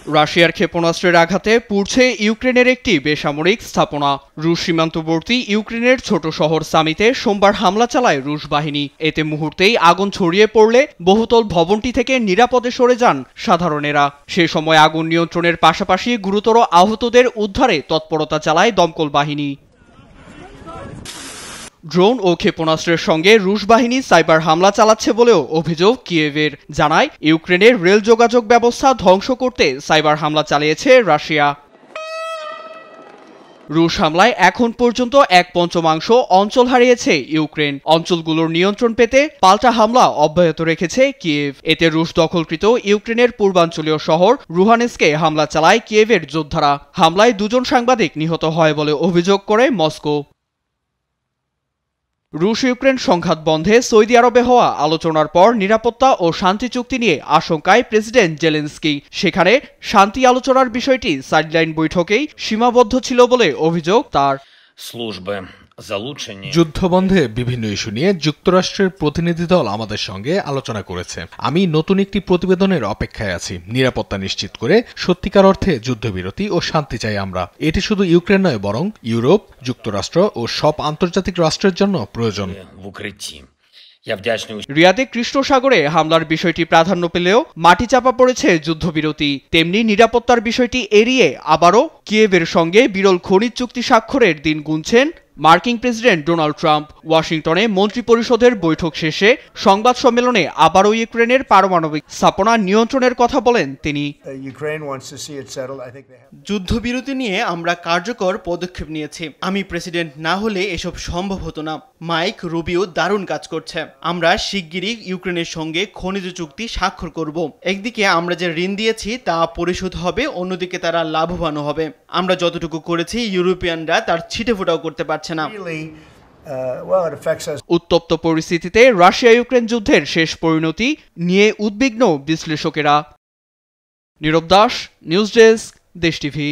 রাশিয়ার ক্ষেপণাস্ত্রের আঘাতে পুড়ছে ইউক্রেনের একটি বেসামরিক স্থাপনা। রুশ সীমান্তবর্তী ইউক্রেনের ছোট শহর সামিতে সোমবার হামলা চালায় রুশ বাহিনী। এতে মুহূর্তেই আগুন ছড়িয়ে পড়লে বহুতল ভবনটি থেকে নিরাপদে সরে যান সাধারণেরা। সে সময় আগুন নিয়ন্ত্রণের পাশাপাশি গুরুতর আহতদের উদ্ধারে তৎপরতা চালায় দমকল বাহিনী। ড্রোন ও ক্ষেপণাস্ত্রের সঙ্গে রুশ বাহিনী সাইবার হামলা চালাচ্ছে বলেও অভিযোগ কিয়েভের। জানায় ইউক্রেনের রেল যোগাযোগ ব্যবস্থা ধ্বংস করতে সাইবার হামলা চালিয়েছে রাশিয়া। রুশ হামলায় এখন পর্যন্ত 1/5 অঞ্চল হারিয়েছে ইউক্রেন। অঞ্চলগুলোর নিয়ন্ত্রণ পেতে পাল্টা হামলা অব্যাহত রেখেছে কিয়েভ। এতে রুশ দখলকৃত ইউক্রেনের পূর্বাঞ্চলীয় শহর লুহানস্কে হামলা চালায় কিয়েভের যোদ্ধারা। হামলায় 2 জন সাংবাদিক নিহত হয় বলে অভিযোগ করে মস্কো। রুশ ইউক্রেন সংঘাত বন্ধে সৌদি আরবে হওয়া আলোচনার পর নিরাপত্তা ও শান্তি চুক্তি নিয়ে আশঙ্কায় প্রেসিডেন্ট জেলেনস্কি। সেখানে শান্তি আলোচনার বিষয়টি সাইডলাইন বৈঠকেই সীমাবদ্ধ ছিল বলে অভিযোগ তার। যুদ্ধবন্ধে বিভিন্ন ইস্যু নিয়ে যুক্তরাষ্ট্রের প্রতিনিধি দল আমাদের সঙ্গে আলোচনা করেছে। আমি নতুন একটি প্রতিবেদনের অপেক্ষায় আছি। নিরাপত্তা নিশ্চিত করে সত্যিকার অর্থে যুদ্ধবিরতি ও শান্তি চাই আমরা। এটি শুধু ইউক্রেন নয়, বরং ইউরোপ, যুক্তরাষ্ট্র ও সব আন্তর্জাতিক রাষ্ট্রের জন্য প্রয়োজন। রিয়াদে কৃষ্ণ সাগরে হামলার বিষয়টি প্রাধান্য পেলেও মাটি চাপা পড়েছে যুদ্ধবিরতি। তেমনি নিরাপত্তার বিষয়টি এড়িয়ে আবারও কিয়েভের সঙ্গে বিরল খনিজ চুক্তি স্বাক্ষরের দিন গুনছেন মার্কিন প্রেসিডেন্ট ডোনাল্ড ট্রাম্প। ওয়াশিংটনে মন্ত্রিপরিষদের বৈঠক শেষে সংবাদ সম্মেলনে আবারও ইউক্রেনের পারমাণবিক স্থাপনা নিয়ন্ত্রণের কথা বলেন তিনি। যুদ্ধবিরতি নিয়ে আমরা কার্যকর পদক্ষেপ নিয়েছি। আমি প্রেসিডেন্ট না হলে এসব সম্ভব হতো না। মাইক রুবিও দারুণ কাজ করছে। আমরা শিগগিরই ইউক্রেনের সঙ্গে খনিজ চুক্তি স্বাক্ষর করব। একদিকে আমরা যে ঋণ দিয়েছি তা পরিশোধ হবে, অন্যদিকে তারা লাভবান হবে। আমরা যতটুকু করেছি ইউরোপিয়ানরা তার ছিটেফোঁটাও করতে পারছে না। উত্তপ্ত পরিস্থিতিতে রাশিয়া ইউক্রেন যুদ্ধের শেষ পরিণতি নিয়ে উদ্বিগ্ন বিশ্লেষকেরা। নীরব দাস, নিউজ ডেস্ক, দেশ টিভি।